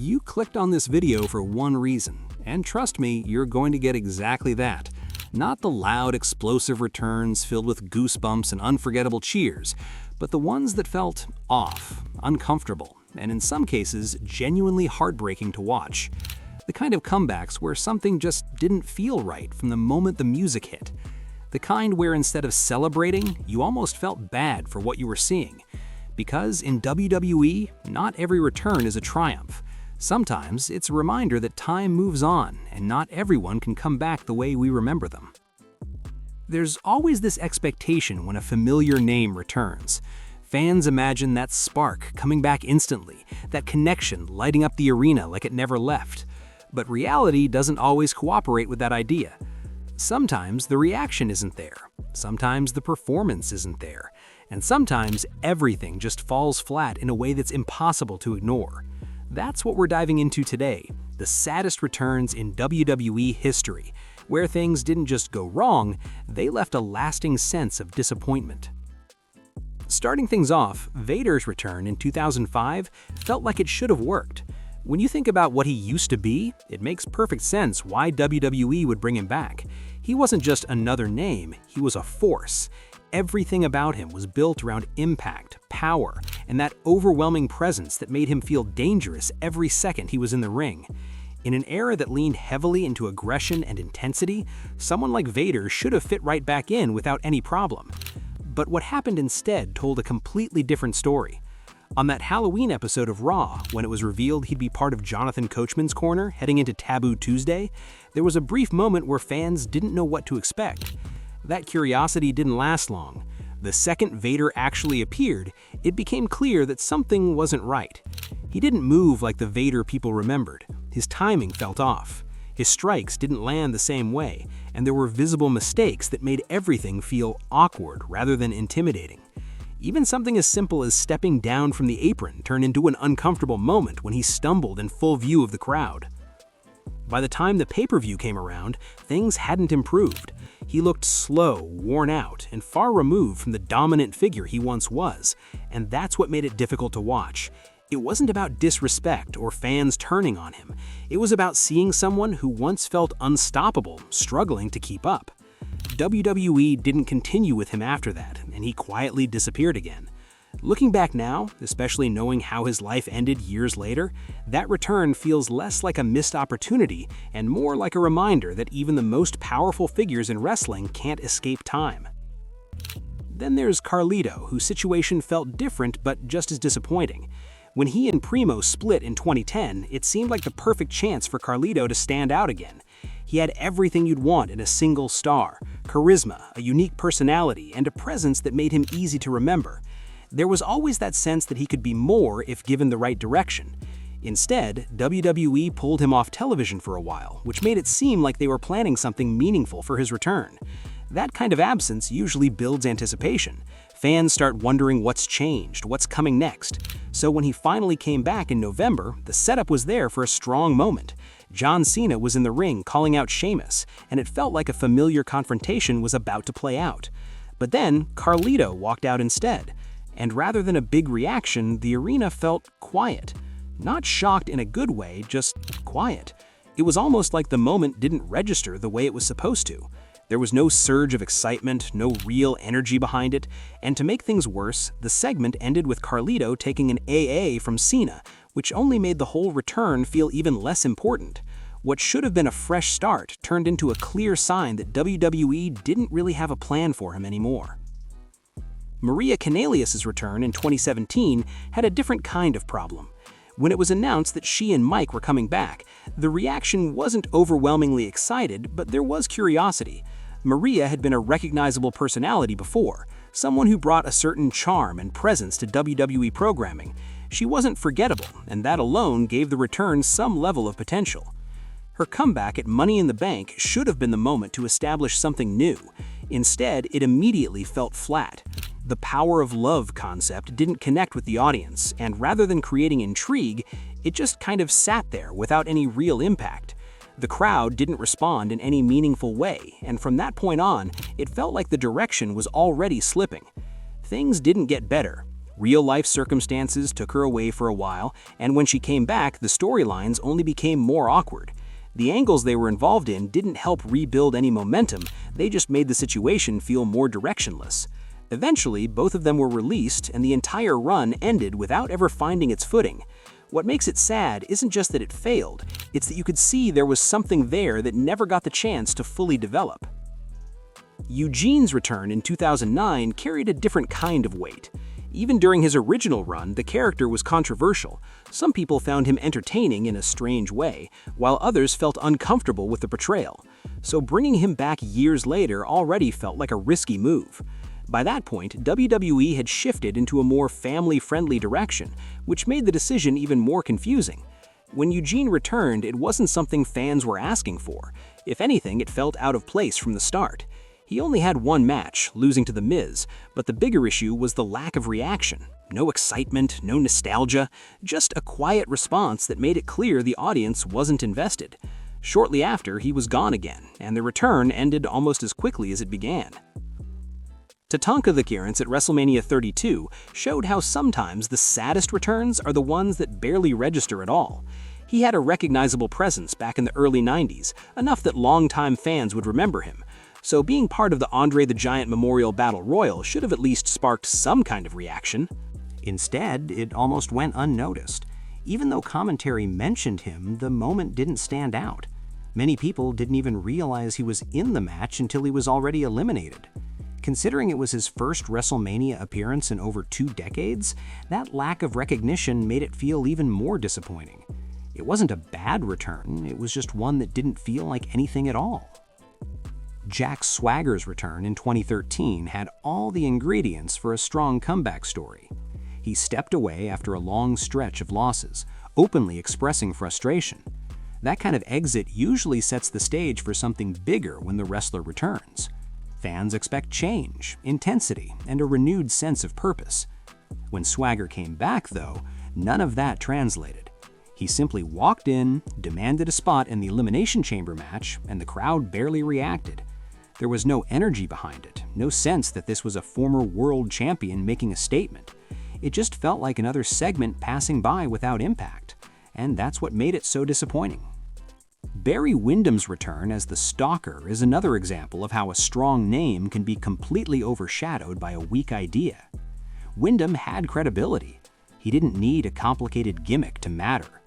You clicked on this video for one reason, and trust me, you're going to get exactly that. Not the loud, explosive returns filled with goosebumps and unforgettable cheers, but the ones that felt off, uncomfortable, and in some cases, genuinely heartbreaking to watch. The kind of comebacks where something just didn't feel right from the moment the music hit. The kind where instead of celebrating, you almost felt bad for what you were seeing. Because in WWE, not every return is a triumph. Sometimes it's a reminder that time moves on and not everyone can come back the way we remember them. There's always this expectation when a familiar name returns. Fans imagine that spark coming back instantly, that connection lighting up the arena like it never left. But reality doesn't always cooperate with that idea. Sometimes the reaction isn't there, sometimes the performance isn't there, and sometimes everything just falls flat in a way that's impossible to ignore. That's what we're diving into today, the saddest returns in WWE history, where things didn't just go wrong, they left a lasting sense of disappointment. Starting things off, Vader's return in 2005 felt like it should have worked. When you think about what he used to be, it makes perfect sense why WWE would bring him back. He wasn't just another name, he was a force. Everything about him was built around impact, power, and that overwhelming presence that made him feel dangerous every second he was in the ring. In an era that leaned heavily into aggression and intensity, someone like Vader should have fit right back in without any problem. But what happened instead told a completely different story. On that Halloween episode of Raw, when it was revealed he'd be part of Jonathan Coachman's corner heading into Taboo Tuesday, there was a brief moment where fans didn't know what to expect. That curiosity didn't last long. The second Vader actually appeared, it became clear that something wasn't right. He didn't move like the Vader people remembered. His timing felt off. His strikes didn't land the same way, and there were visible mistakes that made everything feel awkward rather than intimidating. Even something as simple as stepping down from the apron turned into an uncomfortable moment when he stumbled in full view of the crowd. By the time the pay-per-view came around, things hadn't improved. He looked slow, worn out, and far removed from the dominant figure he once was, and that's what made it difficult to watch. It wasn't about disrespect or fans turning on him. It was about seeing someone who once felt unstoppable, struggling to keep up. WWE didn't continue with him after that, and he quietly disappeared again. Looking back now, especially knowing how his life ended years later, that return feels less like a missed opportunity and more like a reminder that even the most powerful figures in wrestling can't escape time. Then there's Carlito, whose situation felt different but just as disappointing. When he and Primo split in 2010, it seemed like the perfect chance for Carlito to stand out again. He had everything you'd want in a single star: charisma, a unique personality, and a presence that made him easy to remember. There was always that sense that he could be more if given the right direction. Instead, WWE pulled him off television for a while, which made it seem like they were planning something meaningful for his return. That kind of absence usually builds anticipation. Fans start wondering what's changed, what's coming next. So when he finally came back in November, the setup was there for a strong moment. John Cena was in the ring calling out Sheamus, and it felt like a familiar confrontation was about to play out. But then, Carlito walked out instead. And rather than a big reaction, the arena felt quiet. Not shocked in a good way, just quiet. It was almost like the moment didn't register the way it was supposed to. There was no surge of excitement, no real energy behind it, and to make things worse, the segment ended with Carlito taking an AA from Cena, which only made the whole return feel even less important. What should have been a fresh start turned into a clear sign that WWE didn't really have a plan for him anymore. Maria Kanellis' return in 2017 had a different kind of problem. When it was announced that she and Mike were coming back, the reaction wasn't overwhelmingly excited, but there was curiosity. Maria had been a recognizable personality before, someone who brought a certain charm and presence to WWE programming. She wasn't forgettable, and that alone gave the return some level of potential. Her comeback at Money in the Bank should have been the moment to establish something new. Instead, it immediately felt flat. The power of love concept didn't connect with the audience, and rather than creating intrigue, it just kind of sat there without any real impact. The crowd didn't respond in any meaningful way, and from that point on, it felt like the direction was already slipping. Things didn't get better. Real-life circumstances took her away for a while, and when she came back, the storylines only became more awkward. The angles they were involved in didn't help rebuild any momentum, they just made the situation feel more directionless. Eventually, both of them were released, and the entire run ended without ever finding its footing. What makes it sad isn't just that it failed, it's that you could see there was something there that never got the chance to fully develop. Eugene's return in 2009 carried a different kind of weight. Even during his original run, the character was controversial. Some people found him entertaining in a strange way, while others felt uncomfortable with the portrayal. So bringing him back years later already felt like a risky move. By that point, WWE had shifted into a more family-friendly direction, which made the decision even more confusing. When Eugene returned, it wasn't something fans were asking for. If anything, it felt out of place from the start. He only had one match, losing to The Miz, but the bigger issue was the lack of reaction. No excitement, no nostalgia, just a quiet response that made it clear the audience wasn't invested. Shortly after, he was gone again, and the return ended almost as quickly as it began. Tatanka's appearance at WrestleMania 32 showed how sometimes the saddest returns are the ones that barely register at all. He had a recognizable presence back in the early 90s, enough that longtime fans would remember him. So being part of the Andre the Giant Memorial Battle Royal should have at least sparked some kind of reaction. Instead, it almost went unnoticed. Even though commentary mentioned him, the moment didn't stand out. Many people didn't even realize he was in the match until he was already eliminated. Considering it was his first WrestleMania appearance in over 2 decades, that lack of recognition made it feel even more disappointing. It wasn't a bad return, it was just one that didn't feel like anything at all. Jack Swagger's return in 2013 had all the ingredients for a strong comeback story. He stepped away after a long stretch of losses, openly expressing frustration. That kind of exit usually sets the stage for something bigger when the wrestler returns. Fans expect change, intensity, and a renewed sense of purpose. When Swagger came back, though, none of that translated. He simply walked in, demanded a spot in the Elimination Chamber match, and the crowd barely reacted. There was no energy behind it, no sense that this was a former world champion making a statement. It just felt like another segment passing by without impact, and that's what made it so disappointing. Barry Windham's return as the Stalker is another example of how a strong name can be completely overshadowed by a weak idea. Windham had credibility. He didn't need a complicated gimmick to matter.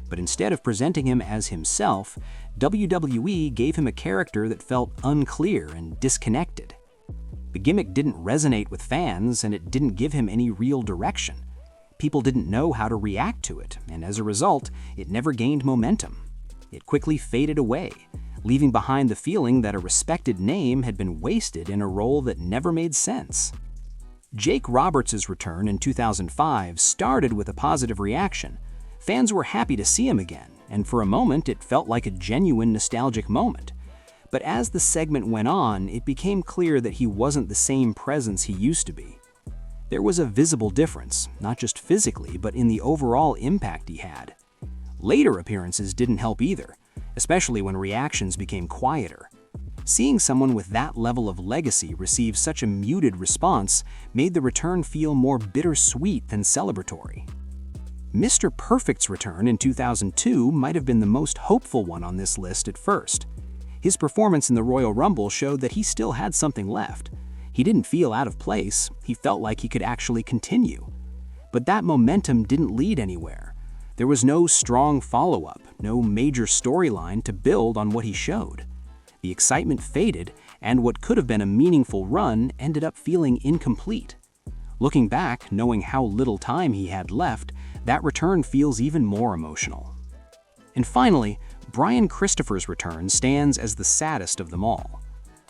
But instead of presenting him as himself, WWE gave him a character that felt unclear and disconnected. The gimmick didn't resonate with fans, and it didn't give him any real direction. People didn't know how to react to it, and as a result, it never gained momentum. It quickly faded away, leaving behind the feeling that a respected name had been wasted in a role that never made sense. Jake Roberts' return in 2005 started with a positive reaction. Fans were happy to see him again, and for a moment it felt like a genuine nostalgic moment. But as the segment went on, it became clear that he wasn't the same presence he used to be. There was a visible difference, not just physically, but in the overall impact he had. Later appearances didn't help either, especially when reactions became quieter. Seeing someone with that level of legacy receive such a muted response made the return feel more bittersweet than celebratory. Mr. Perfect's return in 2002 might have been the most hopeful one on this list at first. His performance in the Royal Rumble showed that he still had something left. He didn't feel out of place, he felt like he could actually continue. But that momentum didn't lead anywhere. There was no strong follow-up, no major storyline to build on what he showed. The excitement faded, and what could have been a meaningful run ended up feeling incomplete. Looking back, knowing how little time he had left, that return feels even more emotional. And finally, Brian Christopher's return stands as the saddest of them all.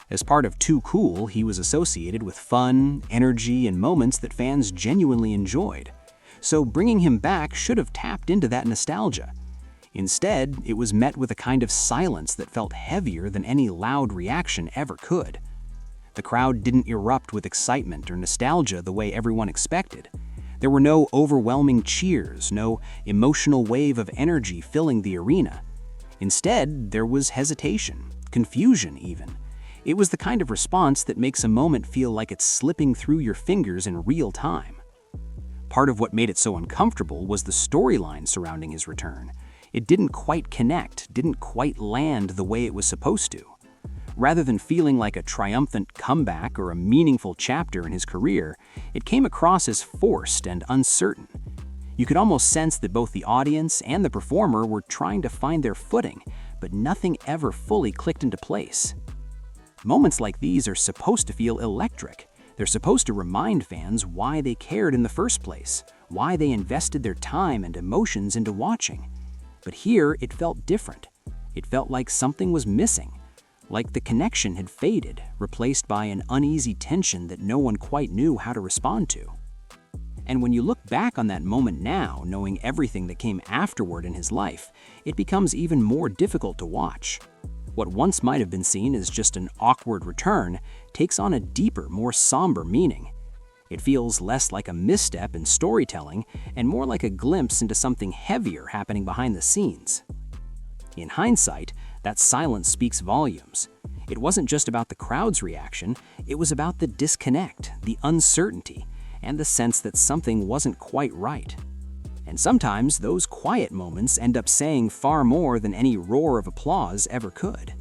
As part of Too Cool, he was associated with fun, energy, and moments that fans genuinely enjoyed. So bringing him back should have tapped into that nostalgia. Instead, it was met with a kind of silence that felt heavier than any loud reaction ever could. The crowd didn't erupt with excitement or nostalgia the way everyone expected. There were no overwhelming cheers, no emotional wave of energy filling the arena. Instead, there was hesitation, confusion even. It was the kind of response that makes a moment feel like it's slipping through your fingers in real time. Part of what made it so uncomfortable was the storyline surrounding his return. It didn't quite connect, didn't quite land the way it was supposed to. Rather than feeling like a triumphant comeback or a meaningful chapter in his career, it came across as forced and uncertain. You could almost sense that both the audience and the performer were trying to find their footing, but nothing ever fully clicked into place. Moments like these are supposed to feel electric. They're supposed to remind fans why they cared in the first place, why they invested their time and emotions into watching. But here, it felt different. It felt like something was missing, like the connection had faded, replaced by an uneasy tension that no one quite knew how to respond to. And when you look back on that moment now, knowing everything that came afterward in his life, it becomes even more difficult to watch. What once might have been seen as just an awkward return takes on a deeper, more somber meaning. It feels less like a misstep in storytelling and more like a glimpse into something heavier happening behind the scenes. In hindsight, that silence speaks volumes. It wasn't just about the crowd's reaction, it was about the disconnect, the uncertainty, and the sense that something wasn't quite right. And sometimes those quiet moments end up saying far more than any roar of applause ever could.